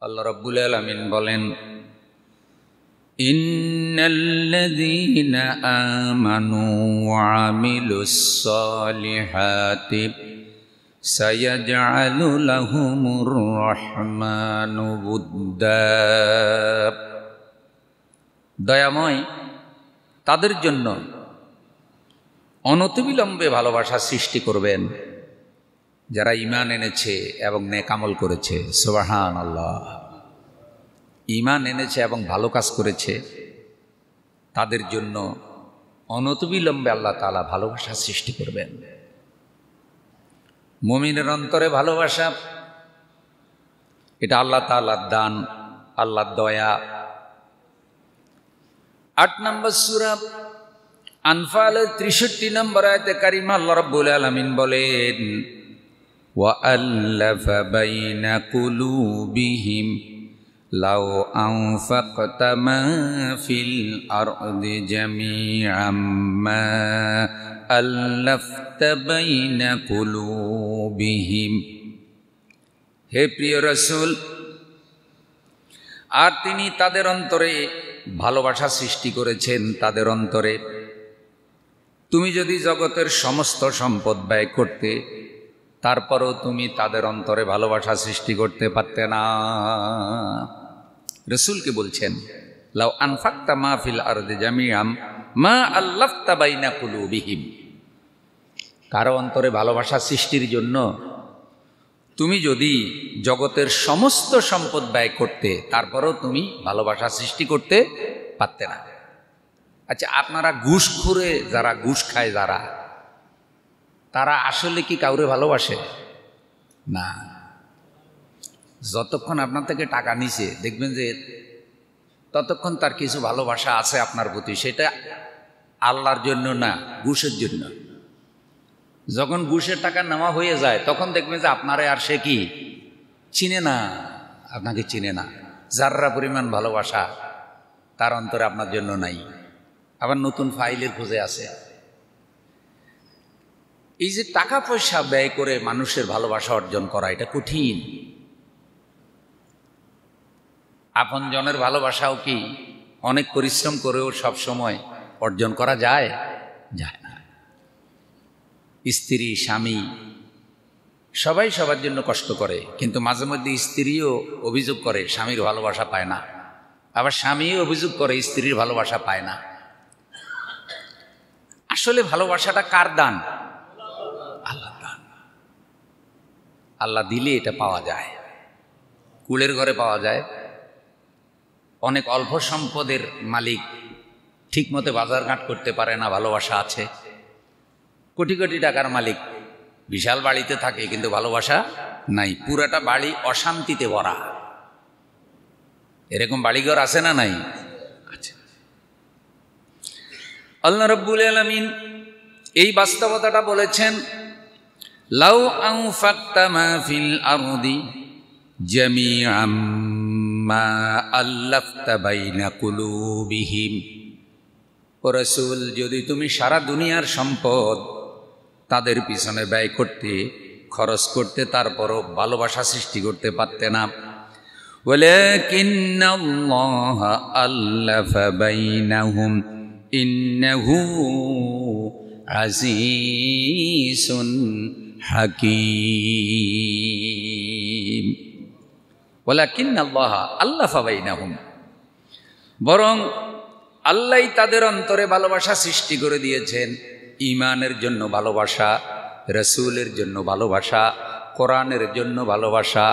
আল্লাহ রাব্বুল আলামিন বলেন, ইন্নাল্লাযীনা আমানু ওয়া আমিলুস সালিহাতি সায়াজআলু লাহুমুর রাহমানু উদ্দা। দয়াময় তাদের জন্য অনতিবিলম্বে ভালোবাসা সৃষ্টি করবেন যারা ঈমান এনেছে এবং নেক আমল করেছে। সুবহানাল্লাহ। ঈমান এনেছে এবং ভালো কাজ করেছে, তাদের জন্য অনতিবিলম্বে আল্লাহ তাআলা ভালোবাসা সৃষ্টি করবেন। মুমিনের অন্তরে ভালোবাসা, এটা আল্লাহ তাআলার দান, আল্লাহর দয়া। ৮ নম্বর সূরা আনফালের ৬৩ নম্বর আয়াতে কারিমা আল্লাহ রাব্বুল আলামিন বলেন, ওয়া আল্লাফা বাইনা কুলুবিহিম লাউ আনফাকতা মা ফিল আরদি জামিআম মা আল্লাফতা বাইনা কুলুবিহিম। হে প্রিয় রাসূল, আর তিনি তাদের অন্তরে ভালোবাসা সৃষ্টি করেছেন। তাদের অন্তরে তুমি যদি জগতের সমস্ত সম্পদ ব্যয় করতে, তারপরও তুমি তাদের অন্তরে ভালোবাসা সৃষ্টি করতে পারতে না। রাসূলকে বলছেন, লাউ আনফাকতা মা ফিল আরদি জামিআম মা আল্লাফতা বাইনা কুলুবিহিম। কারো অন্তরে ভালোবাসা সৃষ্টির জন্য তুমি যদি জগতের সমস্ত সম্পদ ব্যয় করতে, তারপরেও তুমি ভালোবাসা সৃষ্টি করতে পারতে না। আচ্ছা, আপনারা ঘুষখোরে যারা ঘুষ খায়, যারা তারা আসলে কি কাউরে ভালোবাসে? না। যতক্ষণ আপনার থেকে টাকা নিছে, দেখবেন যে ততক্ষণ তার কিছু ভালোবাসা আছে আপনার প্রতি, সেটা আল্লাহর জন্য না, ঘুষের জন্য। যখন ঘুষের টাকা নেওয়া হয়ে যায়, তখন দেখবেন যে আপনারে আর সে কি চিনে না, আপনাকে চিনে না। যাররা পরিমাণ ভালোবাসা তার অন্তরে আপনার জন্য নাই, আবার নতুন ফাইলের খোঁজে আছে। এই যে টাকা পয়সা ব্যয় করে মানুষের ভালোবাসা অর্জন করা, এটা কঠিন। আপনজনের ভালোবাসাও কি অনেক পরিশ্রম করেও সব সময় অর্জন করা যায়? যায় না। স্ত্রী, স্বামী সবাই সবার জন্য কষ্ট করে, কিন্তু মাঝে মধ্যে স্ত্রীও অভিযোগ করে স্বামীর ভালোবাসা পায় না, আবার স্বামীও অভিযোগ করে স্ত্রীর ভালোবাসা পায় না। আসলে ভালোবাসাটা কার দান? আল্লাহর দান। আল্লাহ দিলে এটা পাওয়া যায়, কুলের ঘরে পাওয়া যায়। অনেক অল্প সম্পদের মালিক ঠিকমতো বাজারঘাট করতে পারে না, ভালোবাসা আছে। কোটি কোটি টাকার মালিক বিশাল বাড়িতে থাকে, কিন্তু ভালোবাসা নাই, পুরাটা বাড়ি অশান্তিতে ভরা। এরকম বাড়িঘর আছে না নাই? আছে। আল্লাহ রাব্বুল আলামিন এই বাস্তবতাটা বলেছেন, লাউ আনফাকতা মা ফিল আরদি জামিআম মা আল্লাফতা বাইনা কুলুবিহিম। ও রাসূল, যদি তুমি সারা দুনিয়ার সম্পদ তাদের পিছনে ব্যয় করতে, খরচ করতে, তারপরও ভালোবাসা সৃষ্টি করতে পারতে না। ওয়ালাকিন্নাল্লাহা আল্লাফা বাইনাহুম ইন্নাহু আজিজুন হাকীম। ওয়ালাকিন্নাল্লাহা আল্লাফা বাইনাহুম, বরং আল্লাহই তাদের অন্তরে ভালোবাসা সৃষ্টি করে দিয়েছেন। ঈমানের জন্য ভালোবাসা, রাসূলের জন্য ভালোবাসা, কোরআনের জন্য ভালোবাসা,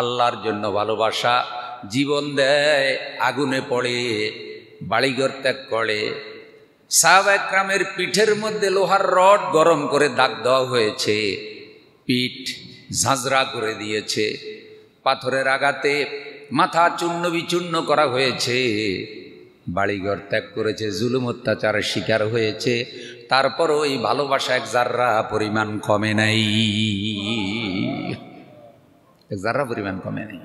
আল্লাহর জন্য ভালোবাসা। জীবন দেয়, আগুনে পড়ে, বাড়িঘর ত্যাগ করে। সাহাবায়ে কেরামের পিঠের মধ্যে লোহার রড গরম করে দাগ দেওয়া হয়েছে, পিঠ ঝাঁঝরা করে দিয়েছে। পাথরের আঘাতে মাথা চূর্ণ বিচূর্ণ করা হয়েছে, বাড়িঘর ত্যাগ করেছে, জুলুম অত্যাচারের শিকার হয়েছে। তারপরও এই ভালোবাসা এক জাররা পরিমাণ কমে নাই, এক জাররা পরিমাণ কমে নাই।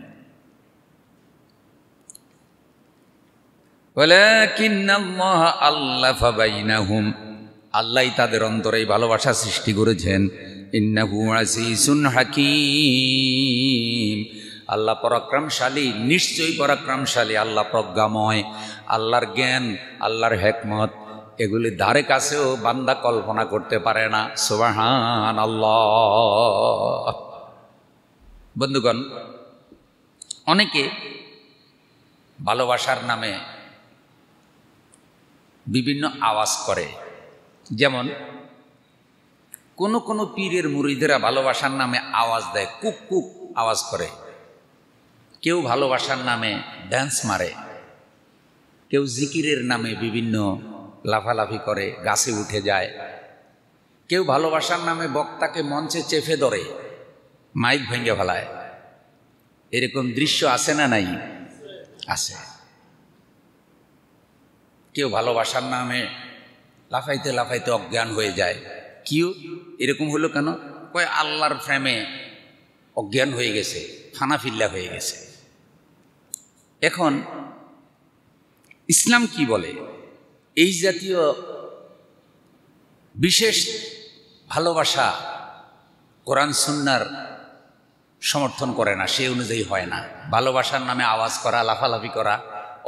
ওয়ালাকিন্নাল্লাহা আল্লাফা বাইনাহুম, আল্লাহই তাদের অন্তরে ভালোবাসা সৃষ্টি করেছেন। ইন্নাহু আজিজুন হাকীম, আল্লাহ পরাক্রমশালী, নিশ্চয়ই পরাক্রমশালী, আল্লাহ প্রজ্ঞাময়, আল্লাহর জ্ঞান, আল্লাহর হেকমত এগুলি ধারে কাছেও বান্দা কল্পনা করতে পারে না। সুবহানাল্লাহ। বন্ধুগণ, অনেকে ভালোবাসার নামে বিভিন্ন আওয়াজ করে। যেমন কোন কোন পীরের মুরিদেরা ভালোবাসার নামে আওয়াজ দেয়, কুক কুক আওয়াজ করে। কেউ ভালোবাসার নামে ড্যান্স মারে, কেউ জিকিরের নামে বিভিন্ন লাফালাফি করে, গাছে উঠে যায়। কেউ ভালোবাসার নামে বক্তাকে মঞ্চে চেপে ধরে, মাইক ভেঙে ফেলায়। এরকম দৃশ্য আছে না নাই? আছে। কেউ ভালোবাসার নামে লাফাইতে লাফাইতে অজ্ঞান হয়ে যায়। কিও এরকম হলো কেন? কয় আল্লাহর প্রেমে অজ্ঞান হয়ে গেছে, ফানাফিল্লা হয়ে গেছে। এখন ইসলাম কি বলে? এই জাতীয় বিশেষ ভালোবাসা কোরআন সুন্নাহর সমর্থন করে না, সে অনুযায়ী হয় না। ভালোবাসার নামে আওয়াজ করা, লাফালাফি করা,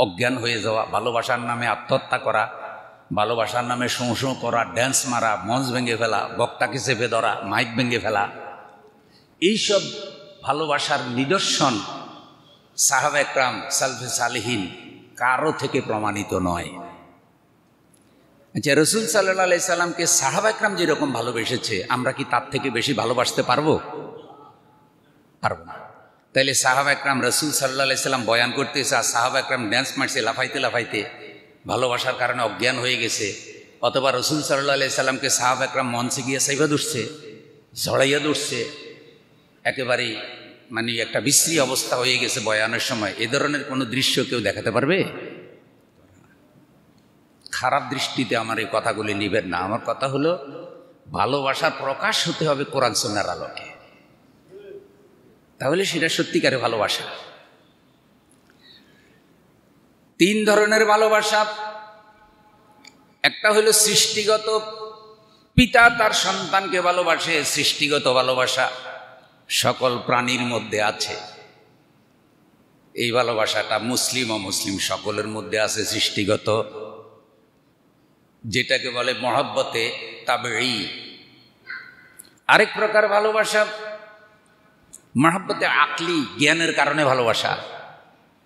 অজ্ঞান হয়ে যাওয়া, ভালোবাসার নামে আত্মহত্যা করা, ভালোবাসার নামে শোঁ করা, ড্যান্স মারা, মঞ্চ ভেঙে ফেলা, বক্তাকে চেপে ধরা, মাইক ভেঙে ফেলা, এইসব ভালোবাসার নিদর্শন সাহাবা একরাম, সালফে সালেহিন কারো থেকে প্রমাণিত নয়। আচ্ছা, রসুল সাল্লাল্লাহু আলাইহি সাল্লামকে সাহাবা একরাম যেরকম ভালোবেসেছে, আমরা কি তার থেকে বেশি ভালোবাসতে পারবো? পারবো না। তাইলে সাহাবা একরাম রসুল সাল্লাল্লাহু আলাইহি সাল্লাম বয়ান করতেছে, আর সাহাবা একরাম ড্যান্স মারছে লাফাইতে লাফাইতে, ভালোবাসার কারণে অজ্ঞান হয়ে গেছে। অথবা রসুল সাল্লাল্লাহু আলাইহি সাল্লামকে সাহাবা একরাম মঞ্চে গিয়ে সাইবা ধরছে, ঝড়াইয়া ধরছে, একেবারেই মানে একটা বিশ্রী অবস্থা হয়ে গেছে বয়ানের সময়। এ ধরনের কোনো দৃশ্য কেউ দেখাতে পারবে? খারাপ দৃষ্টিতে আমার এই কথাগুলি নিবেন না। আমার কথা হলো, ভালোবাসার প্রকাশ হতে হবে কোরআন সুন্নাহর আলোকে, তাহলে সেটা সত্যিকারে ভালোবাসা। তিন ধরনের ভালোবাসা। একটা হলো সৃষ্টিগত, পিতা তার সন্তানকে ভালোবাসে, সৃষ্টিগত ভালোবাসা সকল প্রাণীর মধ্যে আছে। এই ভালোবাসাটা মুসলিম অমুসলিম সকলের মধ্যে আছে, সৃষ্টিগত, যেটাকে বলে মহব্বতে তাবেঈ। আরেক প্রকার ভালোবাসা মহব্বতে আকলি, জ্ঞানের কারণে ভালোবাসা।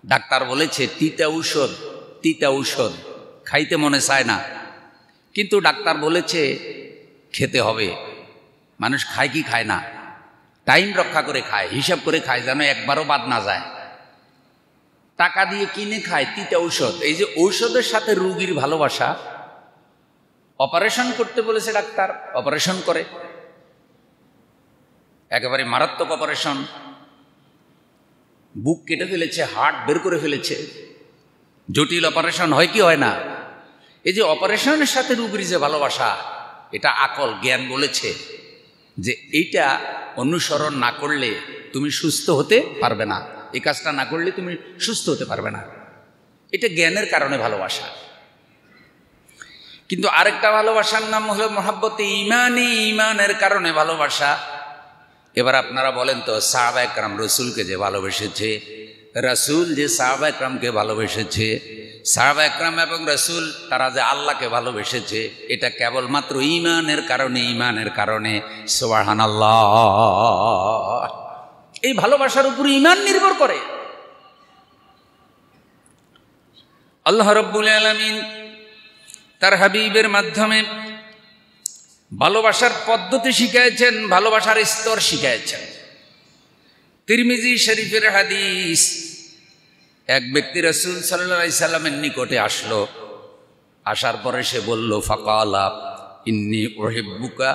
ডাক্তার বলেছে তিতা ঔষধ খাইতে মনে চায় না, কিন্তু ডাক্তার বলেছে খেতে হবে। মানুষ খায় কি খায় না? টাইম রক্ষা করে খায়, হিসাব করে খায়, যেন একবারও বাদ না যায়। টাকা দিয়ে কিনে খায় তিতা ঔষধ। এই যে ঔষধের সাথে রোগীর ভালোবাসা। অপারেশন করতে বলেছে ডাক্তার, অপারেশন করে, একেবারে মারাত্মক অপারেশন, বুক কেটে ফেলেছে, হার্ট বের করে ফেলেছে, জটিল অপারেশন, হয় কি হয় না? এই যে অপারেশনের সাথে রোগীর যে ভালোবাসা, এটা আকল জ্ঞান বলেছে যে এইটা অনুসরণ না করলে তুমি সুস্থ হতে পারবে না, এই কাজটা না করলে তুমি সুস্থ হতে পারবে না। এটা জ্ঞানের কারণে ভালোবাসা। কিন্তু আরেকটা ভালোবাসার নাম হলো মহব্বতে ঈমানি, ঈমানের কারণে ভালোবাসা। এবার আপনারা বলেন তো, সাহাবা একরাম রসুলকে যে ভালোবেসেছে, রসুল যে সাহাবা একরামকে ভালোবেসেছে, সাহাবা একরাম এবং রসুল তারা যে আল্লাহকে ভালোবেসেছে, এটা কেবলমাত্র ঈমানের কারণে, ঈমানের কারণে। সুবহানাল্লাহ। এই ভালোবাসার উপর ঈমান নির্ভর করে। আল্লাহ রাব্বুল আলামিন তার হাবিবের মাধ্যমে ভালোবাসার পদ্ধতি শিখিয়েছেন, ভালোবাসার স্তর শিখিয়েছেন। তিরমিজি শরীফের হাদিস, এক ব্যক্তি রাসূল সাল্লাল্লাহু আলাইহি সাল্লামের নিকটে আসলো। আসার পরে সে বলল, ফাকালা ইন্নী উহিব্বুকা,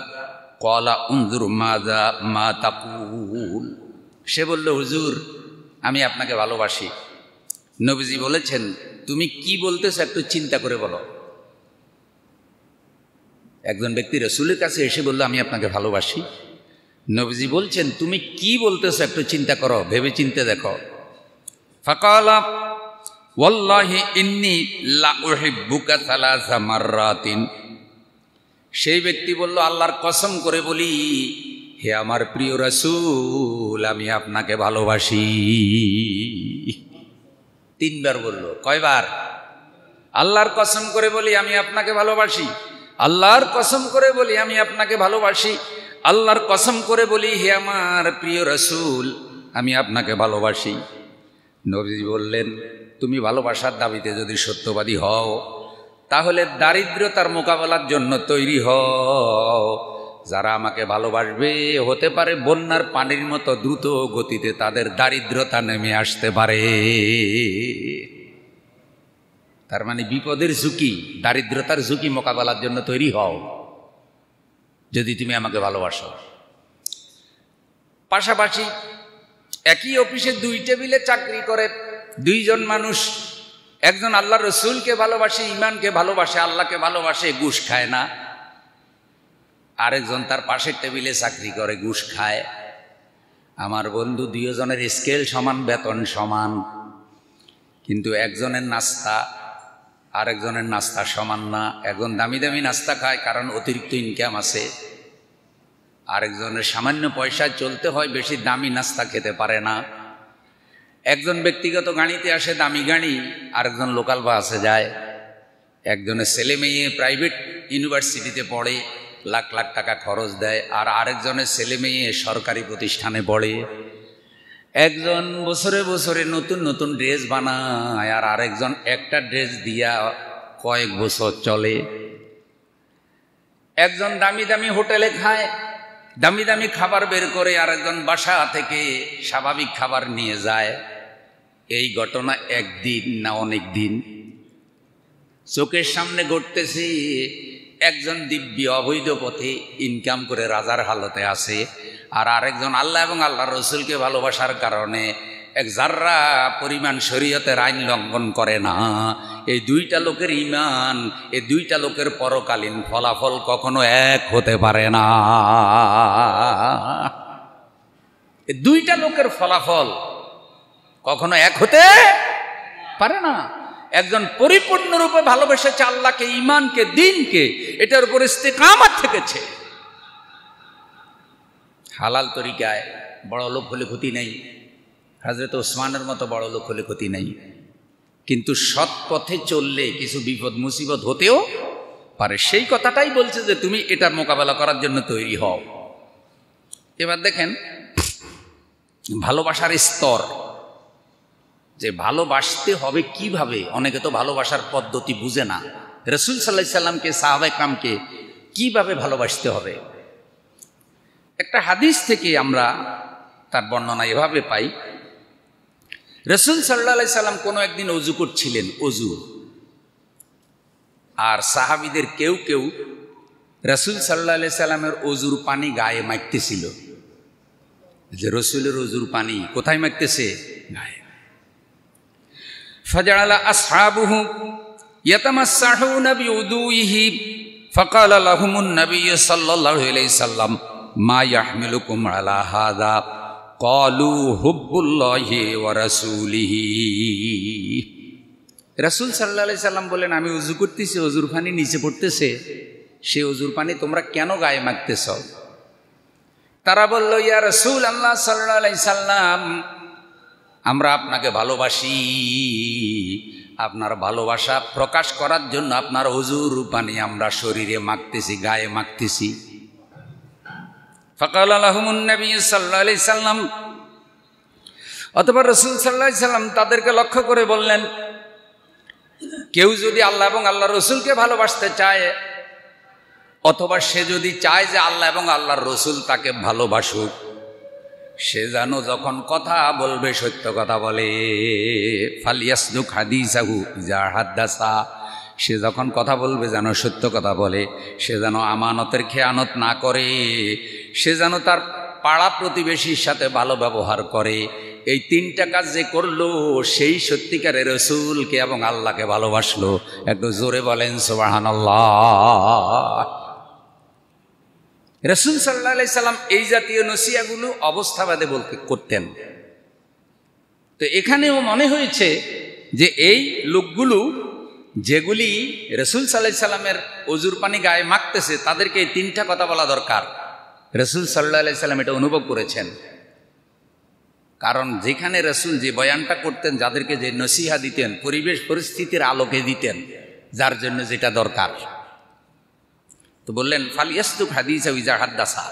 ক্বালা উনজুর মাযা মা তাকুল। সে বলল, হুজুর আমি আপনাকে ভালোবাসি। নবীজি বলেছেন, তুমি কি বলতেছো একটু চিন্তা করে বলো। একজন ব্যক্তি রাসূলের কাছে এসে বলল, আমি আপনাকে ভালোবাসি। নবীজি বলছেন, তুমি কি বলতেছো একটু চিন্তা করো, ভেবে চিন্তে দেখো। ফাকালা ওয়াল্লাহি ইন্নী লা উহিব্বুকা সালাসা মাররাতিন। সেই ব্যক্তি বলল, আল্লাহর কসম করে বলি হে আমার প্রিয় রাসূল, আমি আপনাকে ভালোবাসি। 3 বার বলল। কয়বার? আল্লাহর কসম করে বলি আমি আপনাকে ভালোবাসি, আল্লাহর কসম করে বলি আমি আপনাকে ভালোবাসি, আল্লাহর কসম করে বলি হে আমার প্রিয় রাসূল, আমি আপনাকে ভালোবাসি। নবীজি বললেন, তুমি ভালোবাসার দাবিতে যদি সত্যবাদী হও, তাহলে দারিদ্রতার মোকাবেলার জন্য তৈরি হও। যারা আমাকে ভালোবাসবে, হতে পারে বন্যার পানির মতো দ্রুত গতিতে তাদের দারিদ্রতা নেমে আসতে পারে। তার মানে বিপদের ঝুঁকি, দারিদ্রতার ঝুঁকি মোকাবেলার জন্য তৈরি হও যদি তুমি আমাকে ভালোবাসো। পাশাপাশি একই অফিসে 2 টেবিলে চাকরি করে 2 জন মানুষ, একজন আল্লাহ রসুলকে ভালোবাসে, ইমানকে ভালোবাসে, আল্লাহকে ভালোবাসে, ঘুষ খায় না। আরেকজন তার পাশের টেবিলে চাকরি করে, ঘুষ খায়। আমার বন্ধু, 2 জনের স্কেল সমান, বেতন সমান, কিন্তু একজনের নাস্তা আরেকজনের নাস্তা সমান না। একজন দামি দামি নাস্তা খায় কারণ অতিরিক্ত ইনকাম আছে, আরেকজনের সামান্য পয়সায় চলতে হয়, বেশি দামি নাস্তা খেতে পারে না। একজন ব্যক্তিগত গাড়িতে আসে, দামি গাড়ি, আরেকজন লোকাল বাসে যায়। একজনের ছেলে মেয়ে প্রাইভেট ইউনিভার্সিটিতে পড়ে, লাখ লাখ টাকা খরচ দেয়, আর আরেকজনের ছেলে মেয়ে সরকারি প্রতিষ্ঠানে পড়ে। একজন বছরে বছরে নতুন নতুন ড্রেস বানায়, আর আরেকজন একটা ড্রেস দিয়া কয়েক বছর চলে। একজন দামি দামি হোটেলে খায়, দামি দামি খাবার বের করে, আরেকজন বাসা থেকে স্বাভাবিক খাবার নিয়ে যায়। এই ঘটনা একদিন না অনেক দিন চোখের সামনে ঘটতেছে। একজন দিব্য অবৈধ পথে ইনকাম করে রাজার হালতে আছে, আর আরেকজন আল্লাহ এবং আল্লাহ রসুলকে ভালোবাসার কারণে এক জাররা পরিমাণ শরীয়তের আইন লঙ্ঘন করে না। এই 2টা লোকের ঈমান, এই 2টা লোকের পরকালীন ফলাফল কখনো এক হতে পারে না। এই 2টা লোকের ফলাফল কখনো এক হতে পারে না। একজন পরিপূর্ণরূপে ভালোবেসেছে আল্লাহকে, ঈমানকে, দ্বীনকে, এটার উপর ইস্তেকামত থেকেছে। হালাল তরিকায় বড় লোক হলে ক্ষতি নেই, হযরত ওসমানের মতো বড় লোক হলে ক্ষতি নেই, কিন্তু সৎ পথে চললে কিছু বিপদ মুসিবত হতেও পারে। সেই কথাটাই বলছে যে তুমি এটার মোকাবেলা করার জন্য তৈরি হও। এবার দেখেন ভালোবাসার স্তর, যে ভালোবাসতে হবে কিভাবে। অনেকে তো ভালোবাসার পদ্ধতি বুঝে না। রাসূল সাল্লাল্লাহু আলাইহি সাল্লামকে, সাহাবায়ে কেরামকে কিভাবে ভালোবাসতে হবে। একটা হাদিস থেকে আমরা তার বর্ণনা এভাবে পাই। রাসূল সাল্লাল্লাহু আলাইহি সাল্লাম কোনো একদিন ওযু করছিলেন, ওযু, আর সাহাবীদের কেউ কেউ রাসূল সাল্লাল্লাহু আলাইহি সাল্লামের ওযুর পানি গায়ে মাখতেছিল। যে রাসূলের ওযুর পানি কোথায় মাখতেছে? গায়ে। ফাজআলা আসহাবুহু ইয়াতামাসসাহুনা বিউদুইহি ফাকালা লাহুমুন নবী সাল্লাল্লাহু আলাইহি সাল্লাম মা ইয়াহমিলুকুম আলা হাযা ক্বালু হুব্বুল্লাহি ওয়া রাসূলিহি। রাসূল সাল্লাল্লাহু আলাইহি সাল্লাম বলেন, আমি ওযু করতেছি, ওযুর পানি নিচে পড়তেছে, সে ওযুর পানি তোমরা কেন গায়ে মাখতেছ? তারা বলল, ইয়া রাসূলুল্লাহ সাল্লাল্লাহু আলাইহি সাল্লাম, আমরা আপনাকে ভালোবাসি, আপনার ভালোবাসা প্রকাশ করার জন্য আপনার ওযুর পানি আমরা শরীরে মাখতেছি, গায়ে মাখতেছি। ফাকালা লাহুমুন নবী সাল্লাল্লাহু আলাইহি সাল্লাম, অতঃপর রাসূল সাল্লাল্লাহু আলাইহি সাল্লাম তাদেরকে লক্ষ্য করে বললেন, কেউ যদি আল্লাহ এবং আল্লাহর রসুলকে ভালোবাসতে চায়, অথবা সে যদি চায় যে আল্লাহ এবং আল্লাহর রসুল তাকে ভালোবাসুক, সে যেন যখন কথা বলবে সত্য কথা বলে। ফালিয়াসদুক হাদিসাহু ইজা হাদ্দাসা, সে যখন কথা বলবে যেন সত্য কথা বলে, সে যেন আমানতের খেয়ানত না করে, সে যেন তার পাড়া প্রতিবেশীর সাথে ভালো ব্যবহার করে। এই 3টা কাজ যে করলো, সেই সত্যিকারের রসুলকে এবং আল্লাহকে ভালোবাসলো। একটু জোরে বলেন সুবহানাল্লাহ। রাসূল সাল্লাল্লাহু আলাইহি সাল্লাম এই জাতীয় নসিহতগুলো অবস্থাবাদে করতেন। তো এখানেও মনে হয়েছে যে এই লোকগুলো যেগুলি রাসূল সাল্লাল্লাহু আলাইহি সাল্লামের ওযুর পানি গায়ে মাখতেছে, তাদেরকে এই 3টা কথা বলা দরকার। রসুল সাল্লাল্লাহু আলাইহি সাল্লাম এটা অনুভব করেছেন। কারণ যেখানে রসুল যে বয়ানটা করতেন, যাদেরকে যে নসিহা দিতেন, পরিবেশ পরিস্থিতির আলোকে দিতেন, যার জন্য যেটা দরকার। তো বললেন ফালিয়াসদুক হাদিসা ইজা হাদ্দাসা,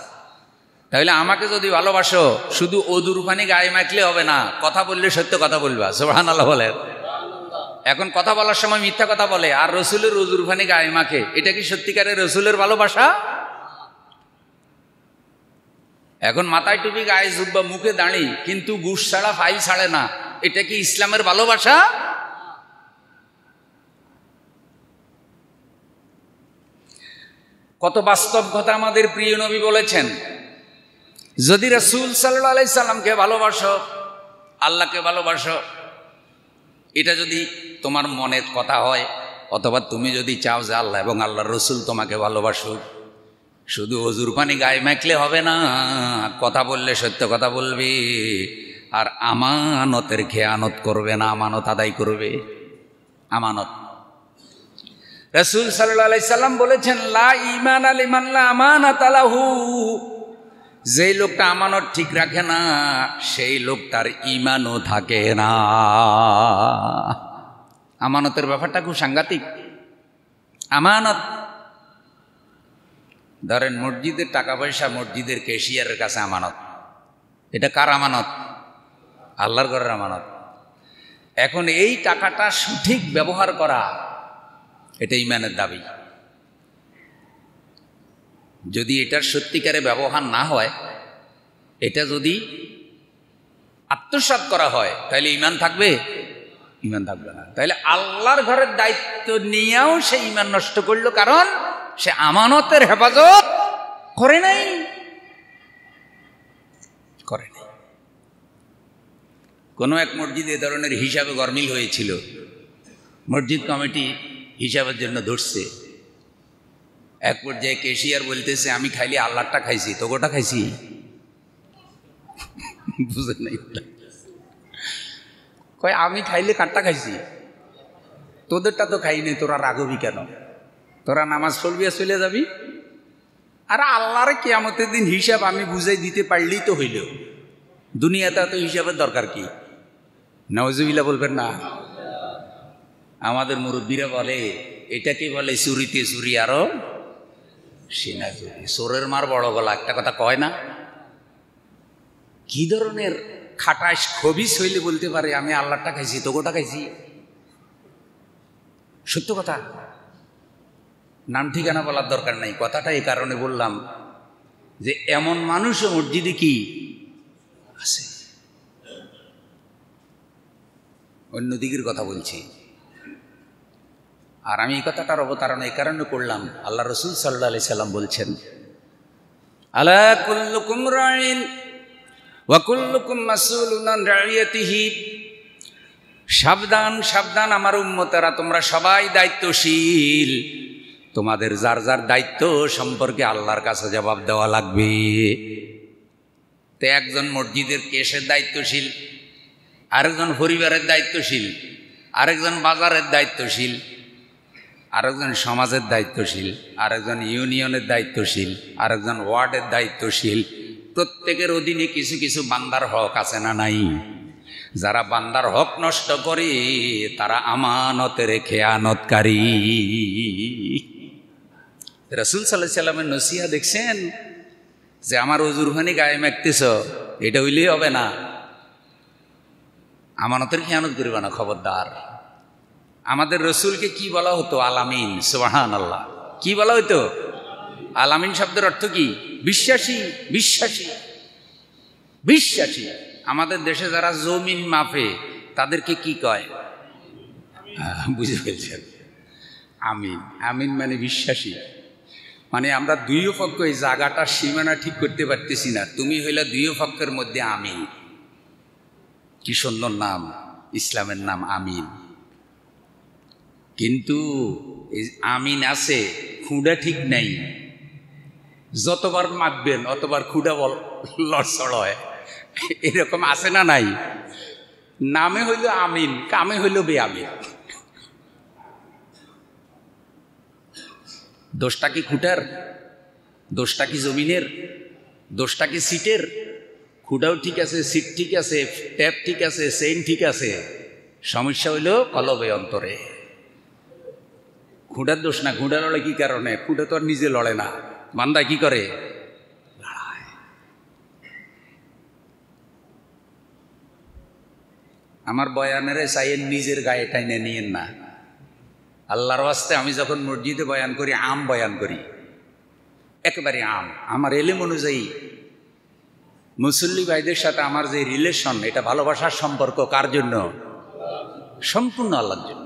তাহলে আমাকে যদি ভালোবাসো শুধু ওদুর পানি গায়ে মাখলে হবে না, কথা বললে সত্য কথা বলবা। সুবহানাল্লাহ বলেন। এখন কথা বলার সময় মিথ্যা কথা বলে আর রসুলের ওদুর পানি গায়ে মাখে, এটা কি সত্যিকারের রসুলের ভালোবাসা? এখন মাথায় টুপি, গায়ে জুব্বা, মুখে দাঁড়ি, কিন্তু ঘুষ ছাড়া ফাইল ছাড়ে না, এটা কি ইসলামের ভালোবাসা? কত বাস্তব কথা আমাদের প্রিয় নবী বলেছেন। যদি রাসূল সাল্লাল্লাহু আলাইহি সাল্লামকে ভালোবাসো, আল্লাহকে ভালোবাসো, এটা যদি তোমার মনের কথা হয়, অথবা তুমি যদি চাও যে আল্লাহ এবং আল্লাহর রসুল তোমাকে ভালোবাসুক, শুধু ওজুর পানি গায়ে মাখলে হবে না, কথা বললে সত্য কথা বলবে, আর আমানতের খেয়ানত করবে না, আমানত আদায় করবে। আমানত, রাসূল সাল্লাল্লাহু আলাইহি সাল্লাম বলেছেন লা ঈমানা লিমান লা আমানাতা লাহু, যেই লোকটা আমানত ঠিক রাখে না সেই লোকটার ঈমানও থাকে না। আমানতের ব্যাপারটা খুব সাংঘাতিক। আমানত, ধরেন মসজিদের টাকা পয়সা মসজিদের ক্যাশিয়ারের কাছে আমানত, এটা কার আমানত? আল্লাহর ঘরের আমানত। এখন এই টাকাটা সঠিক ব্যবহার করা, এটা ঈমানের দাবি। যদি এটার সত্যিকারে ব্যবহার না হয়, এটা যদি আত্মসাৎ করা হয়, তাহলে ঈমান থাকবে? ঈমান থাকবে না। তাহলে আল্লাহর ঘরের দায়িত্ব নিয়েও সে ঈমান নষ্ট করলো, কারণ সে আমানতের হেফাজত করে নাই। কোনো এক মসজিদে এ ধরনের হিসাবে গরমিল হয়েছিল, মসজিদ কমিটি হিসাবের জন্য ধরছে। এক পর্যায়ে ক্যাশিয়ার বলতেছে আমি খাইলে আল্লাহটা খাইছি, তো গোটা খাইছি। বুঝে নাই, কয় আমি খাইলে কারটা খাইছি, তোদেরটা তো খাইনি, তোরা রাগবি কেন? তোরা নামাজ পড়বি আর চলে যাবি। আর আল্লাহর কিয়ামতের দিন হিসাব আমি বুঝাই দিতে পারলেই তো হইল, দুনিয়াতে তো হিসাবের দরকার কি? নাউজুবিল্লাহ বলবেন না। আমাদের মুরব্বীরা বলে এটাকে বলে চুরিতে চুরি আরো সিনা চুরি, চোরের মার বড় গলা, একটা কথা কয় না? কি ধরনের খাটাস খবিস হইলে বলতে পারে আমি আল্লাহটা খাইছি, তো গোটা খাইছি? সত্য কথা, নাম ঠিকানা বলার দরকার নাই। কথাটা এই কারণে বললাম যে এমন মানুষও মসজিদে কি আছে। অন্যদিকের কথা বলছি। আর আমি এই কথাটার অবতারণ এই কারণে করলাম, আল্লাহ রসুল সাল্লাল্লাহু আলাইহি সাল্লাম বলছেন আলা কুল্লুকুম রাইন ওয়া কুল্লুকুম মাসউলুন আন রাইয়াতিহি, সাবধান সাবধান আমার উম্মতেরা, তোমরা সবাই দায়িত্বশীল, তোমাদের যার যার দায়িত্ব সম্পর্কে আল্লাহর কাছে জবাব দেওয়া লাগবে। তো একজন মসজিদের কেসের দায়িত্বশীল, আরেকজন পরিবারের দায়িত্বশীল, আরেকজন বাজারের দায়িত্বশীল, আরেকজন সমাজের দায়িত্বশীল, আরেকজন ইউনিয়নের দায়িত্বশীল, আরেকজন ওয়ার্ডের দায়িত্বশীল। প্রত্যেকের অধীনে কিছু কিছু বান্দার হক আছে না নাই? যারা বান্দার হক নষ্ট করে তারা আমানতের খেয়ানতকারী। রাসূল সাল্লাল্লাহু আলাইহি সাল্লামের নসিহা দেখছেন যে আমার ওজুর পানি গায়ে মাখতেছ, এটা হইলেই হবে না, আমানতের খেয়ানত করবে না, খবরদার। আমাদের রসুলকে কি বলা হতো? আলামিন। সুবহানাল্লাহ। কি বলা হতো? আলামিন শব্দের অর্থ কি? বিশ্বাসী। বিশ্বাসী, বিশ্বাসী। আমাদের দেশে যারা জমিন মাপে তাদেরকে কি কয়? বুঝে ফেলছেন? আমিন। আমিন মানে বিশ্বাসী। মানে আমরা দুই পক্ষ এই জায়গাটার সীমানা ঠিক করতে পারতেছি না, তুমি হইলে দুই পক্ষের মধ্যে আমিন। কি সুন্দর নাম, ইসলামের নাম আমিন। কিন্তু আমিন আছে, খুঁড়া ঠিক নাই। যতবার মাপবেন অতবার খুঁড়া লড়সড় হয়, এরকম আছে না নাই? নামে হইল আমিন, কামে হইল বেআমিন। দোষটা কি খুঁটার? দোষটা কি জমিনের? দোষটা কি সিটের? খুঁটাও ঠিক আছে, সিট ঠিক আছে, ট্যাপ ঠিক আছে, চেইন ঠিক আছে, সমস্যা হইল কলবে অন্তরে। খুঁটার দোষ না। খুঁটা লড়ে কি কারণে? খুঁটা তো আর নিজে লড়ে না, বান্দা কি করে? লড়ায়। আমার বয়ানেরে চাইয়েন নিজের গায়ে টাইনে নিয়েন না। আল্লাহর ওয়াস্তে আমি যখন মসজিদে বয়ান করি, আম বয়ান করি, একেবারে আম। আমার এলেম অনুযায়ী মুসল্লি ভাইদের সাথে আমার যে রিলেশন, এটা ভালোবাসার সম্পর্ক কার জন্য? সম্পূর্ণ আল্লাহর জন্য।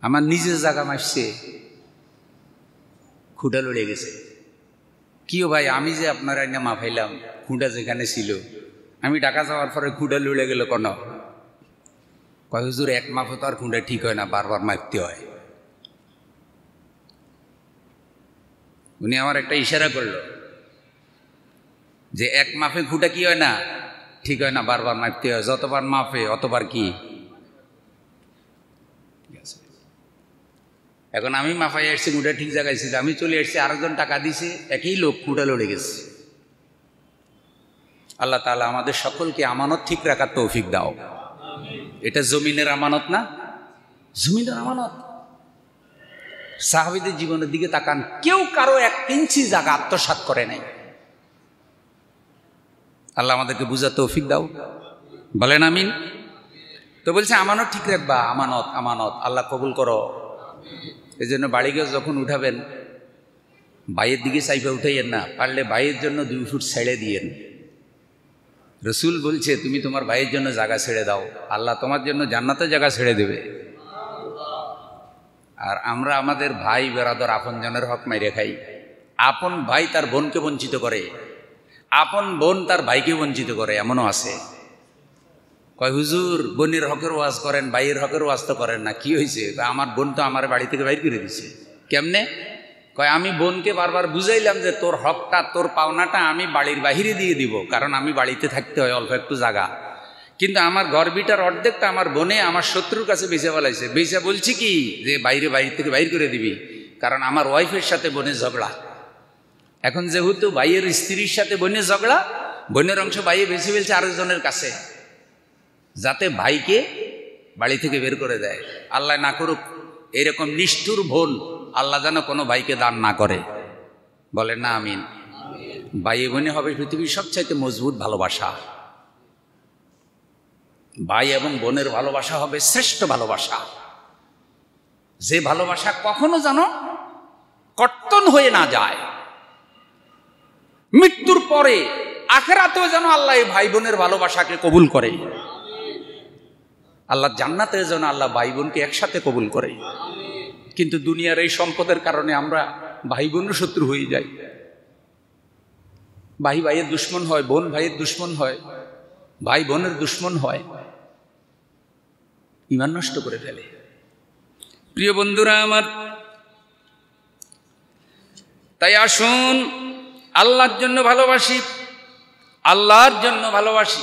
আমার নিজের জায়গা মাসছে, খুঁটা লড়ে গেছে। কিও ভাই, আমি যে আপনার আইনা মাফাইলাম, খুঁটা যেখানে ছিল, আমি ঢাকা যাওয়ার পরে খুঁটা লড়ে গেল কেন? কয় হুজুর, এক মাফে তো আর খুঁটা ঠিক হয় না, বারবার মারতে হয়। উনি আমার একটা ইশারা করলো যে এক মাফে খুঁটা কি হয় না, ঠিক হয় না, বারবার মারতে হয়। যতবার মাফে অতবার কি। এখন আমি মাফাই আসছি, খুঁটা ঠিক জায়গায় ছিল, আমি চলে আসছি, আরেকজন টাকা দিছে, একই লোক খুঁটা লড়ে গেছে। আল্লাহ তাআলা আমাদের সকলকে আমানত ঠিক রাখার তৌফিক দাও। এটা জমিনের আমানত না, জমিনের আমানত। সাহাবীদের জীবনের দিকে তাকান, কেউ কারো 1 ইঞ্চি জায়গা আত্মসাৎ করে নাই। আল্লাহ আমাদেরকে বুঝার তৌফিক দাও, বলেন আমিন। তো বলছে আমানত ঠিক রাখবা, আমানত আমানত, আল্লাহ কবুল করো। এই জন্য বাড়ি গিয়ে যখন উঠাবেন, বাইয়ের দিকে চাইপে উঠাইয়েন না, পারলে বাইয়ের জন্য 2 ফুট ছেড়ে দিয়েন। রসুল বলছে তুমি তোমার ভাইয়ের জন্য জায়গা ছেড়ে দাও, আল্লাহ তোমার জন্য জান্নাতে জায়গা ছেড়ে দেবে। আর আমরা আমাদের ভাই বেরাদর আপনজনের হক মাইরে খাই। আপন ভাই তার বোনকে বঞ্চিত করে, আপন বোন তার ভাইকে বঞ্চিত করে, এমনও আছে। কয় হুজুর, বোনের হকের ওয়াজ করেন, ভাইয়ের হকের ওয়াজ তো করেন না, কি হয়েছে? আমার বোন তো আমার বাড়ি থেকে বাইর করে দিছে। কেমনে? কয় আমি বোনকে বারবার বুঝাইলাম যে তোর হকটা, তোর পাওনাটা আমি বাড়ির বাহিরে দিয়ে দিব, কারণ আমি বাড়িতে থাকতে হয়, অল্প একটু জায়গা। কিন্তু আমার গর্বিটার অর্ধেকটা আমার বোনে আমার শত্রুর কাছে বেঁচে ফেলাইছে। বেঁচে বলছি কি যে বাড়ি থেকে বাইর করে দিবি, কারণ আমার ওয়াইফের সাথে বোনের ঝগড়া। এখন যেহেতু ভাইয়ের স্ত্রীর সাথে বোনের ঝগড়া, বোনের অংশ ভাইয়ে বেঁচে ফেলছে আরেকজনের কাছে, যাতে ভাইকে বাড়ি থেকে বের করে দেয়। আল্লাহ না করুক এরকম নিষ্ঠুর বোন, আল্লাহ যেন কোনো ভাইকে দান না করে, বলেন না আমিন। ভাই বোনে হবে পৃথিবীর সবচাইতে মজবুত ভালোবাসা। ভাই এবং বোনের ভালোবাসা হবে শ্রেষ্ঠ ভালোবাসা, যে ভালোবাসা কখনো যেন কর্তন হয়ে না যায়। মৃত্যুর পরে আখিরাতেও যেন আল্লাহ এই ভাই বোনের ভালোবাসাকে কবুল করে। আল্লাহ জান্নাতে যেন আল্লাহ ভাই বোনকে একসাথে কবুল করে। কিন্তু দুনিয়ার এই সম্পদের কারণে আমরা ভাই বোনের শত্রু হয়ে যাই। ভাই ভাইয়ের দুশ্মন হয়, বোন ভাইয়ের দুশ্মন হয়, ভাই বোনের দুশ্মন হয়, ঈমান নষ্ট করে ফেলে। প্রিয় বন্ধুরা আমার, তাই আসুন আল্লাহর জন্য ভালোবাসি, আল্লাহর জন্য ভালোবাসি,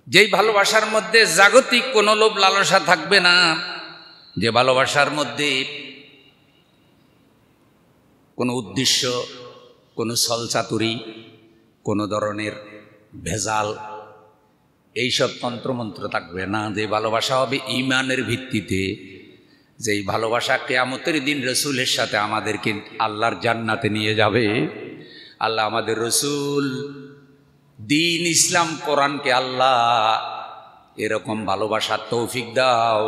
যেই ভালোবাসার মধ্যে জাগতিক কোনো লোভ লালসা থাকবে না, যে ভালোবাসার মধ্যে কোনো উদ্দেশ্য, কোনো ছলচাতুরি, কোনো ধরনের ভেজাল, এইসব তন্ত্রমন্ত্র থাকবে না। যে ভালোবাসা হবে ঈমানের ভিত্তিতে, যেই ভালোবাসা কিয়ামতের দিন রসুলের সাথে আমাদেরকে আল্লাহর জান্নাতে নিয়ে যাবে। আল্লাহ আমাদের রসুল, দিন ইসলাম, কোরআনকে আল্লাহ এরকম ভালোবাসার তৌফিক দাও।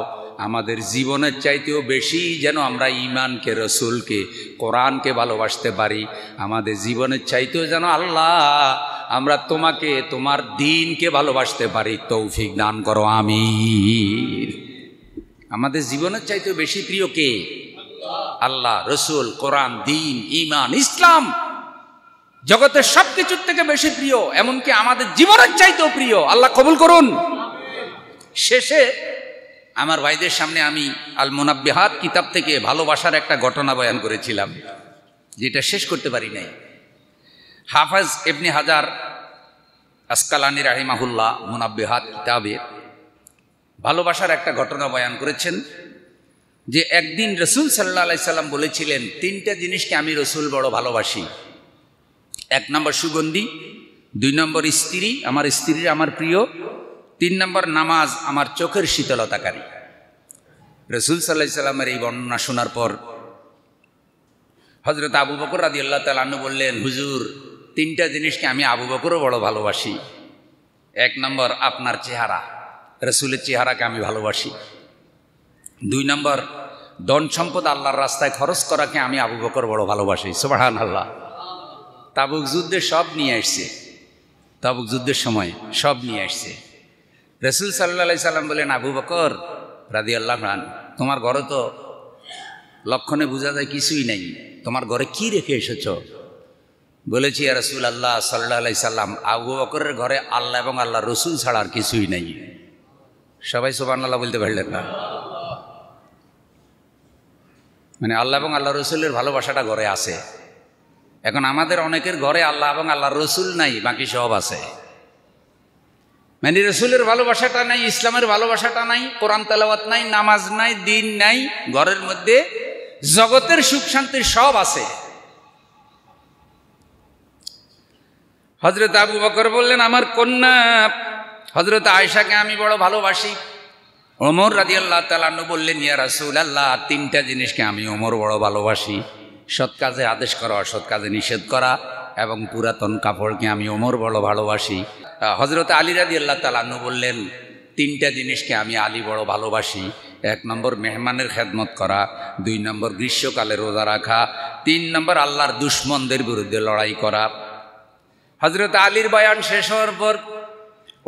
আমাদের জীবনের চাইতেও বেশি যেন আমরা ঈমানকে, রসুলকে, কোরআনকে ভালোবাসতে পারি। আমাদের জীবনের চাইতেও যেন আল্লাহ আমরা তোমাকে, তোমার দ্বীনকে ভালোবাসতে পারি, তৌফিক দান করো আমিন। আমাদের জীবনের চাইতেও বেশি প্রিয় কে? আল্লাহ, রসুল, কোরআন, দ্বীন, ঈমান, ইসলাম। জগতের সবকিছুর থেকে বেশি প্রিয়, এমনকি আমাদের জীবনের চাইতেও প্রিয়। আল্লাহ কবুল করুন। শেষে আমার ভাইদের সামনে আমি আল মুনাব্বিহাত কিতাব থেকে ভালোবাসার একটা ঘটনা বয়ান করেছিলাম, যেটা শেষ করতে পারি নাই। হাফেজ ইবনে হাজার আসকালানী রাহিমাহুল্লাহ মুনাব্বিহাত কিতাবে ভালোবাসার একটা ঘটনা বয়ান করেছেন। যে একদিন রসুল সাল্লাল্লাহু আলাইহি সাল্লাম বলেছিলেন, তিনটা জিনিসকে আমি রসুল বড় ভালোবাসি। 1 নম্বর সুগন্ধি, 2 নম্বর স্ত্রী, আমার স্ত্রীর আমার প্রিয়, 3 নম্বর নামাজ, আমার চোখের শীতলতাকারী। রসুল সাল্লাল্লাহু আলাইহি সাল্লামের এই বর্ণনা শোনার পর হযরত আবু বকর রাদিয়াল্লাহু তাআলা আনহু বললেন, হুজুর, তিনটা জিনিসকে আমি আবু বকরও বড় ভালোবাসি। 1 নম্বর আপনার চেহারা, রসুলের চেহারাকে আমি ভালোবাসি। 2 নম্বর ধন সম্পদ আল্লাহর রাস্তায় খরচ করাকে আমি আবু বকর বড় ভালোবাসি। সুবহানাল্লাহ। তাবুক যুদ্ধে সব নিয়ে আসছে, তাবুক যুদ্ধের সময় সব নিয়ে আসছে। রসুল সাল্লাল্লাহু আলাইহি সাল্লাম বলেন, আবু বকর রাদিয়াল্লাহু আনহু, তোমার ঘরে তো লক্ষণে বোঝা যায় কিছুই নেই, তোমার ঘরে কি রেখে এসেছ? বলেছি, ইয়া রাসূলুল্লাহ সাল্লাল্লাহু আলাইহি সাল্লাম, আবু বকরের ঘরে আল্লাহ এবং আল্লাহ রসুল ছাড়া আর কিছুই নেই। সবাই সুবহানাল্লাহ বলতে পারলেন না? মানে আল্লাহ এবং আল্লাহ রসুলের ভালোবাসাটা ঘরে আছে। এখন আমাদের অনেকের ঘরে আল্লাহ এবং আল্লাহ রসুল নাই, বাকি সব আছে। মানে রসুলের ভালোবাসাটা নাই, ইসলামের ভালোবাসাটা নাই, কোরআন তেলাওয়াত নাই, নামাজ নাই, দিন নাই, ঘরের মধ্যে জগতের সুখ শান্তির সব আছে। হযরত আবু বকর বললেন, আমার কন্যা হযরত আয়েশাকে আমি বড় ভালোবাসি। ওমর রাদিয়াল্লাহু তাআলা আনহু বললেন, ইয়া রাসূলুল্লাহ, তিনটা জিনিসকে আমি ওমর বড় ভালোবাসি, সৎ কাজে আদেশ করা, অসৎ কাজে নিষেধ করা, এবং পুরাতন কাপড়কে আমি ওমর বড় ভালোবাসি। হযরত আলী রাদিয়াল্লাহু তাআলা আনহু বললেন, তিনটা জিনিসকে আমি আলী বড় ভালোবাসি। 1 নম্বর মেহমানের খেদমত করা, 2 নম্বর গ্রীষ্মকালে রোজা রাখা, 3 নম্বর আল্লাহর দুশমনদের বিরুদ্ধে লড়াই করা। হযরত আলীর বয়ান শেষ হওয়ার পর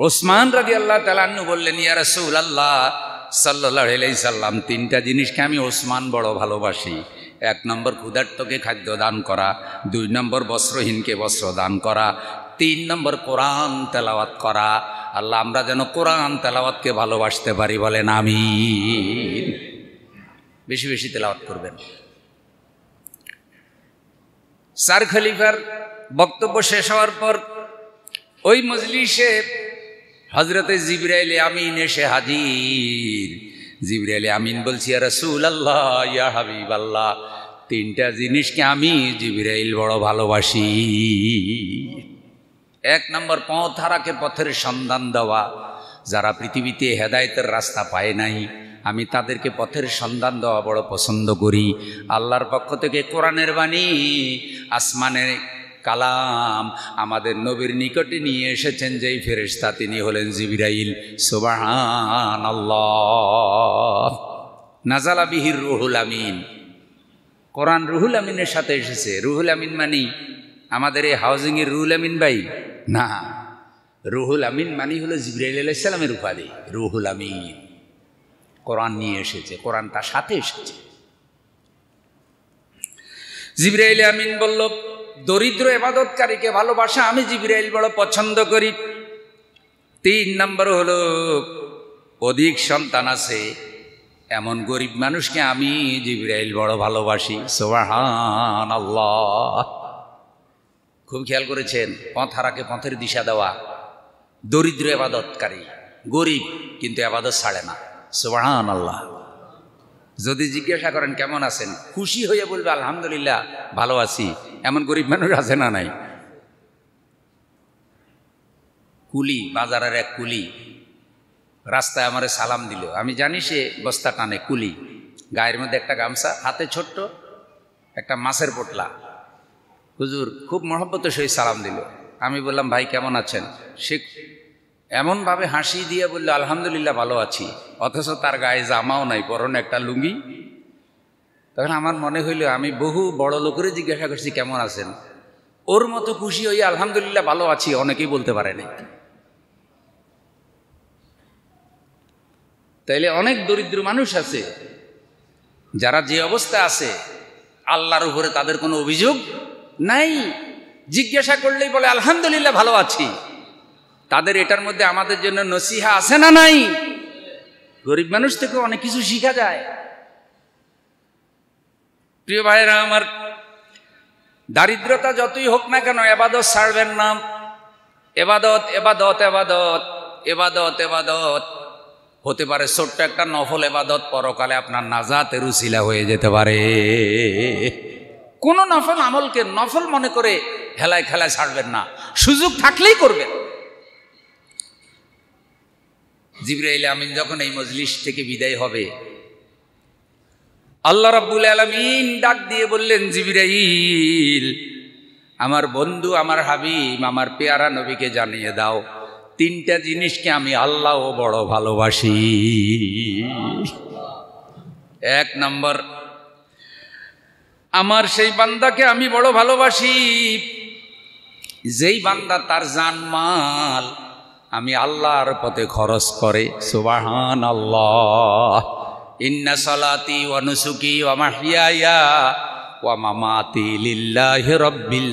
ওসমান রাদিয়াল্লাহু তাআলা আনহু বললেন, ইয়া রাসূলুল্লাহ সাল্লাল্লাহু আলাইহি সাল্লাম, তিনটা জিনিসকে আমি ওসমান বড় ভালোবাসি। 1 নম্বর ক্ষুধার্তকে খাদ্য দান করা, 2 নম্বর বস্ত্রহীনকে বস্ত্র দান করা, 3 নম্বর কোরআন তেলাওয়াত করা। আল্লাহ, আমরা যেন কোরআন তেলাওয়াতকে ভালোবাসতে পারি, বলেন আমিন। বেশি বেশি তেলাওয়াত করবেন। 4 খলিফার বক্তব্য শেষ হওয়ার পর ওই মজলিসে হযরতে জিবরাইল আমিন এসে হাজির। জিবরাইল আমিন বলছি, ইয়া রাসূলুল্লাহ, ইয়া হাবিবাল্লাহ, তিনটা জিনিসকে আমি জিবরাইল বড় ভালোবাসি। 1 নম্বর পথ হারাকে পথের সন্ধান দেওয়া। যারা পৃথিবীতে হেদায়েতের রাস্তা পায় নাই, আমি তাদেরকে পথের সন্ধান দেওয়া বড় পছন্দ করি। আল্লাহর পক্ষ থেকে কোরআনের বাণী, আসমানের কালাম আমাদের নবীর নিকটে নিয়ে এসেছেন যেই ফেরেশতা, তিনি হলেন জিবরাইল। সুবহানাল্লাহ। নাজালা বিহির রুহুল আমিন। কোরআন রুহুল আমিনের সাথে এসেছে। রুহুল আমিন মানে আমাদের এই হাউজিংয়ের রুহুল আমিন ভাই না, রুহুল আমিন মানে হলো জিবরাইল আলাইহিস সালামের উপাধি। রুহুল আমিন কোরআন নিয়ে এসেছে, কোরআন তার সাথে এসেছে। জিবরাইল আমিন বলল, দরিদ্র ইবাদতকারীকে ভালোবাসা আমি জিবরাইল বড় পছন্দ করি। 3 নম্বর হলো, অধিক সন্তান আছে এমন গরিব মানুষকে আমি জিবরাইল বড় ভালোবাসি। সুবহানাল্লাহ। খুব খেয়াল করেছেন, পথ হারাকে পথের দিশা দেওয়া। দরিদ্র ইবাদতকারী, গরিব কিন্তু ইবাদত ছাড়ে না। সুবহানাল্লাহ। যদি জিজ্ঞাসা করেন কেমন আছেন, খুশি হয়ে বলবে আলহামদুলিল্লাহ ভালো আছি। এমন গরিব মানুষ আছে না নাই? কুলি, বাজারের এক কুলি রাস্তায় আমারে সালাম দিল। আমি জানি সে বস্তা টানে, কুলি, গায়ের মধ্যে একটা গামছা, হাতে ছোট্ট একটা মাছের পোটলা। হুজুর খুব মহব্বতের সহিত সালাম দিল। আমি বললাম, ভাই কেমন আছেন? সে এমনভাবে হাসি দিয়ে বলল, আলহামদুলিল্লাহ ভালো আছি, অথচ তার গায়ে জামাও নাই, পরনে একটা লুঙ্গি। তখন আমার মনে হইল, আমি বহু বড় লোকের জিজ্ঞাসা করছি কেমন আছেন, ওর মতো খুশি হইয়া আলহামদুলিল্লাহ ভালো আছি অনেকেই বলতে পারে নাই। তাইলে অনেক দরিদ্র মানুষ আছে যারা যে অবস্থা আছে আল্লাহর উপরে তাদের কোনো অভিযোগ নাই, জিজ্ঞাসা করলেই বলে আলহামদুলিল্লাহ ভালো আছি। তাদের এটার মধ্যে আমাদের জন্য নসিহা আছে না নাই? গরিব মানুষ থেকে অনেক কিছু শিখা যায়। প্রিয় ভাইরা আমার, দারিদ্রতা যতই হোক না কেন ইবাদত ছাড়বেন না। ইবাদত ইবাদত ইবাদত ইবাদত ইবাদত। হতে পারে ছোট্ট একটা নফল ইবাদত পরকালে আপনার নাজাতের উসিলা হয়ে যেতে পারে। কোন নফল আমলকে নফল মনে করে হেলায় খেলায় ছাড়বেন না, সুযোগ থাকলেই করবেন। জিবরাইল আমিন যখন এই মজলিস থেকে বিদায় হবে, আল্লাহ রাব্বুল আলামিন ডাক দিয়ে বললেন, জিবরাইল, আমার বন্ধু, আমার হাবিব, আমার পেয়ারা নবীকে জানিয়ে দাও, তিনটা জিনিসকে আমি আল্লাহও বড় ভালোবাসি। এক নম্বর, আমার সেই বান্দাকে আমি বড় ভালোবাসি যেই বান্দা তার জানমাল আমি আল্লাহর পথে খরচ করে। সুবহানাল্লাহ। ইন্না সালাতি ওয়া নুসুকি ওয়া মাহইয়ায়া ওয়া মামাতি লিল্লাহি রাব্বিল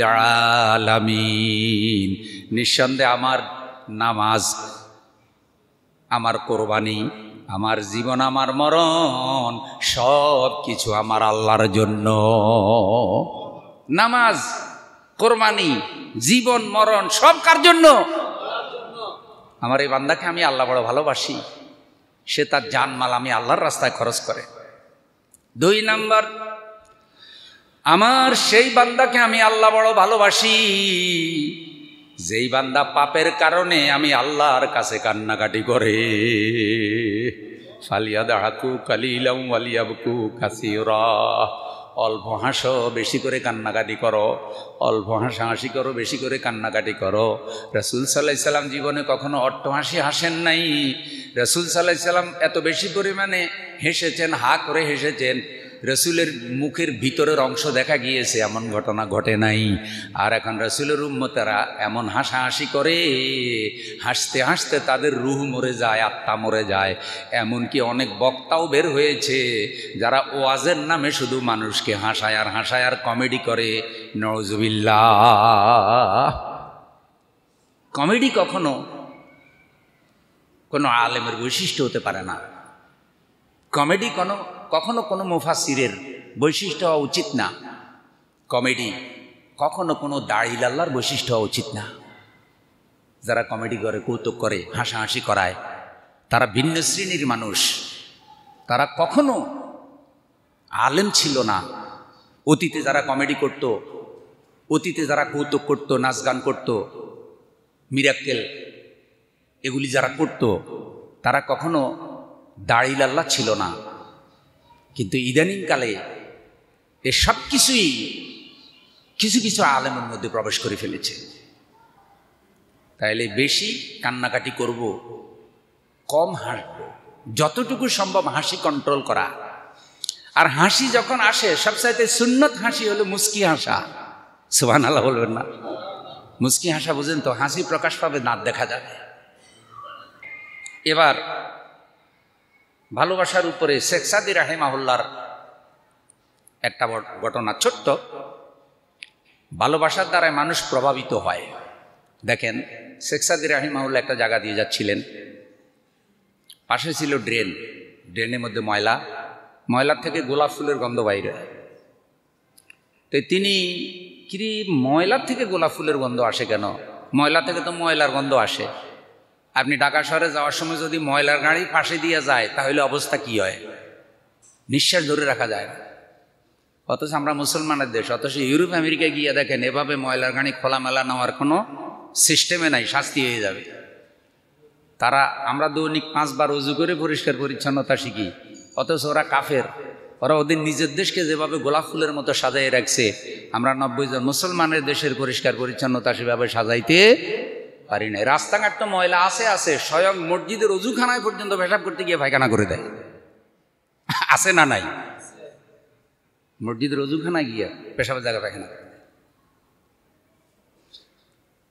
আলামিন। নিঃসন্দেহে আমার নামাজ, আমার কোরবানি, আমার জীবন, আমার মরণ সব কিছু আমার আল্লাহর জন্য। নামাজ, কোরবানি, জীবন, মরণ সব কার জন্য? আমার এই বান্দাকে আমি আল্লাহ বড় ভালোবাসি, সে তার জানমাল আমি আল্লাহর রাস্তায় খরচ করে। দুই নাম্বার, আমার সেই বান্দাকে আমি আল্লাহ বড় ভালোবাসি যেই বান্দা পাপের কারণে আমি আল্লাহর কাছে কান্নাকাটি করে। ফালিয়াদহাকু কালিলাম ওয়ালিয়াবকু কাসীরা। অল্প হাসো, বেশি করে কান্নাকাটি করো, অল্প হাসাহাসি করো, বেশি করে কান্নাকাটি করো। রাসূল সাল্লাল্লাহু আলাইহি সাল্লাম জীবনে কখনো অট্টহাসি হাসেন নাই। রাসূল সাল্লাল্লাহু আলাইহি সাল্লাম এত বেশি পরিমাণে হেসেছেন, হা করে হেসেছেন, রসুলের মুখের ভিতরের অংশ দেখা গিয়েছে, এমন ঘটনা ঘটে নাই। আর এখন রসুলের উম্মতেরা এমন হাসাহাসি করে, হাসতে হাসতে তাদের রুহ মরে যায়, আত্মা মরে যায়। এমনকি অনেক বক্তাও বের হয়েছে যারা ওয়াজের নামে শুধু মানুষকে হাসায় আর কমেডি করে। নওজুবিল্লাহ। কমেডি কখনো কোনো আলেমের বৈশিষ্ট্য হতে পারে না। কমেডি কখনো কোনো মুফাসসিরের বৈশিষ্ট্য হওয়া উচিত না। কমেডি কখনো কোনো দাঁড়িয়ে আল্লাহর বৈশিষ্ট্য হওয়া উচিত না। যারা কমেডি করে, কৌতুক করে, হাসাহাসি করায়, তারা ভিন্ন শ্রেণীর মানুষ। তারা কখনো আলেম ছিল না। অতীতে যারা কমেডি করত, অতীতে যারা কৌতুক করত, নাচ গান করত, মিরাক্কেল এগুলি যারা করত, তারা কখনো দাঁড়িয়ে আল্লাহ ছিল না। কিন্তু ইদানিংকালে এ সব কিছুই কিছু কিছু আলেমের মধ্যে প্রবেশ করে ফেলেছে। তাইলে বেশি কান্নাকাটি করব, কম হাসব, যতটুকু সম্ভব হাসি কন্ট্রোল করা। আর হাসি যখন আসে, সবচাইতে সুন্নত হাসি হলো মুস্কি হাসা। সুবহানাল্লাহ বলবেন না? মুস্কি হাসা বুঝেন তো? হাসি প্রকাশ পাবে, দাঁত দেখা যাবে। এবার ভালোবাসার উপরে শেখ সাদী রাহিমাহুল্লাহর একটা ঘটনা, ছোট্ট। ভালোবাসার দ্বারাই মানুষ প্রভাবিত হয়। দেখেন, শেখ সাদী রাহিমাহুল্লাহ একটা জায়গা দিয়ে যাচ্ছিলেন, পাশে ছিল ড্রেন, ড্রেনের মধ্যে ময়লা, ময়লার থেকে গোলাপ ফুলের গন্ধ বাইরে। তো তিনি কি, ময়লার থেকে গোলাপ ফুলের গন্ধ আসে কেন? ময়লা থেকে তো ময়লার গন্ধ আসে। আপনি ঢাকা শহরে যাওয়ার সময় যদি ময়লার গাড়ি পাশে দিয়ে যায়, তাহলে অবস্থা কি হয়? নিঃশ্বাস ধরে রাখা যায় না। অথচ আমরা মুসলমানের দেশ, অথচ ইউরোপ আমেরিকায় গিয়ে দেখেন এভাবে ময়লার গাড়ি খোলামেলা নেওয়ার কোনো সিস্টেমে নাই, শাস্তি হয়ে যাবে। তারা, আমরা দৈনিক 5 বার ওযু করে পরিষ্কার পরিচ্ছন্নতা শিখি, অথচ ওরা কাফের। ওরা ওদের নিজের দেশকে যেভাবে গোলাপ ফুলের মতো সাজাই রাখছে, আমরা 90 জন মুসলমানের দেশের পরিষ্কার পরিচ্ছন্নতা সেভাবে সাজাইতে পারি না। রাস্তাঘাট তো ময়লা আছে, স্বয়ং মসজিদের অজুখানায় পর্যন্ত পেশাব করতে গিয়ে পায়খানা করে দেয়। আছে না নাই? মসজিদের অজুখানায় গিয়ে পেশাবের জায়গায় পায়খানা করে দেয়।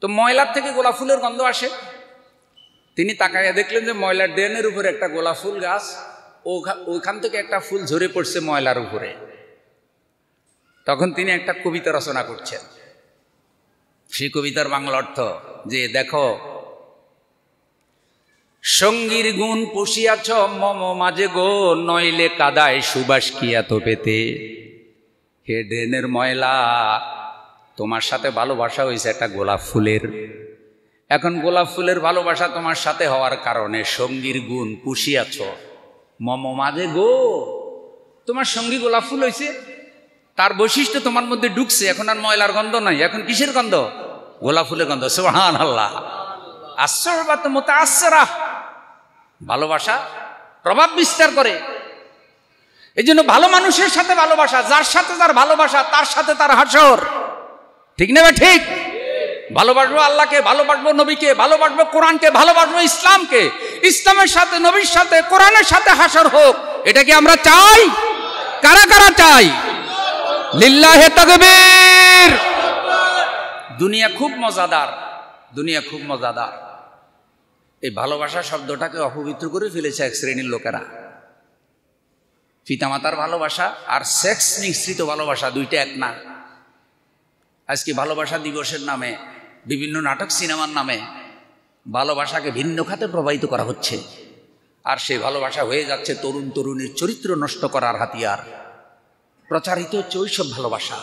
তো ময়লার থেকে গোলাপ ফুলের গন্ধ আসে। তিনি তাকাইয়া দেখলেন যে ময়লার ড্রেনের উপরে একটা গোলাপ ফুল গাছ, ওইখান থেকে একটা ফুল ঝরে পড়ছে ময়লার উপরে। তখন তিনি একটা কবিতা রচনা করছেন। সেই কবিতার বাংলা অর্থ যে, দেখো সঙ্গীর গুণ পুষিয়াছ মম মাঝে গো, নইলে কাদায় সুবাস কি এত পেতে। হে ড্রেনের ময়লা, তোমার সাথে ভালোবাসা হয়েছে একটা গোলাপ ফুলের। এখন গোলাপ ফুলের ভালোবাসা তোমার সাথে হওয়ার কারণে সঙ্গীর গুণ পুষিয়াছ। মম মাঝে গো, তোমার সঙ্গী গোলাপ ফুল হয়েছে, তার বৈশিষ্ট্য তোমার মধ্যে ঢুকছে, এখন আর ময়লার গন্ধ নাই, এখন কিসের গন্ধ? গোলাপ ফুলের গন্ধ। সুবহানাল্লাহ। আশ্চর্যবাদ মুতাআসসিরা, ভালোবাসা প্রভাব বিস্তার করে। এই জন্য ভালো মানুষের সাথে ভালোবাসা, যার সাথে যার ভালোবাসা তার সাথে তার হাসর। ঠিক না? ঠিক। ভালোবাসবো আল্লাহকে, ভালোবাসবো নবীকে, ভালোবাসবো কোরআনকে, ভালোবাসবো ইসলামকে। ইসলামের সাথে, নবীর সাথে, কোরআনের সাথে হাসর হোক, এটা কি আমরা চাই? কারা কারা চাই? লিল্লাহে তাকবীর। দুনিয়া খুব মজাদার, দুনিয়া খুব মজাদার। এই ভালোবাসা শব্দটাকে অপবিত্র করে ফেলেছে এক শ্রেণীর লোকেরা। পিতামাতার ভালোবাসা আর সেক্স মিশ্রিত ভালোবাসা দুইটা এক না। আজকে ভালোবাসা দিবসের নামে, বিভিন্ন নাটক সিনেমার নামে ভালোবাসাকে ভিন্ন খাতে প্রবাহিত করা হচ্ছে, আর সেই ভালোবাসা হয়ে যাচ্ছে তরুণ তরুণীর চরিত্র নষ্ট করার হাতিয়ার। প্রচারিত হচ্ছে ওইসব ভালোবাসা।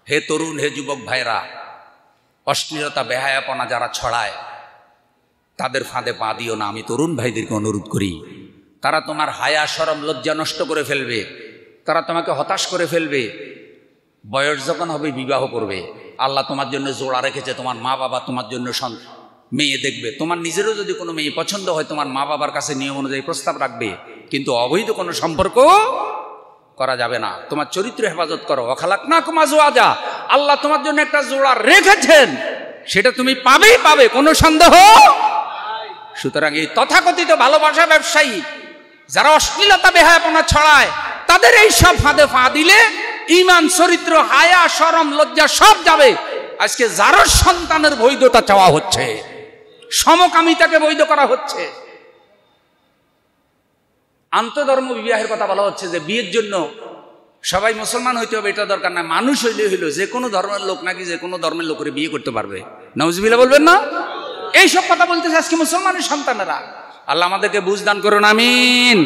হে তরুণ, হে যুবক ভাইরা, অশ্লীলতা বেহায়াপনা যারা ছড়ায় তাদের ফাঁদে পা দিও না। আমি তরুণ ভাইদেরকে অনুরোধ করি, তারা তোমার হায়া শরম লজ্জা নষ্ট করে ফেলবে, তারা তোমাকে হতাশ করে ফেলবে। বয়স যখন হবে বিবাহ করবে, আল্লাহ তোমার জন্য জোড়া রেখেছে, তোমার মা বাবা তোমার জন্য মেয়ে দেখবে। তোমার নিজেরও যদি কোনো মেয়ে পছন্দ হয়, তোমার মা বাবার কাছে নিয়ম অনুযায়ী প্রস্তাব রাখবে, কিন্তু অবৈধ কোনো সম্পর্ক করা যাবে না। তোমার চরিত্র হেফাজত করো। ওয়াখালাকনাকুম আজওয়াজা, আল্লাহ তোমার জন্য একটা জোড়া রেখেছেন, সেটা তুমি পাবেই পাবে, কোনো সন্দেহ। সুতরাং এই তথাকথিত ভালোবাসা ব্যবসায়ী যারা অশ্লীলতা বেহায়াপনা ছড়ায়, তাদের এই সব ফাঁদে পা দিলে ঈমান, চরিত্র, হায়া, শরম, লজ্জা সব যাবে। আজকে যার সন্তানের বৈধতা চাওয়া হচ্ছে, সমকামিতাকে বৈধ করা হচ্ছে। আন্তধর্ম বিবাহের কথা বলা হচ্ছে যে বিয়ের জন্য সবাই মুসলমান হইতে হবে এটা দরকার না, মানুষ হইলে হইল, যে কোনো ধর্মের লোক নাকি যে কোনো ধর্মের লোকের বিয়ে করতে পারবে। নাউজুবিল্লাহ বলবেন না? এইসব কথা বলতেছে আজকে মুসলমানের সন্তানেরা। আল্লাহ আমাদেরকে বুঝ দান করুন, আমিন।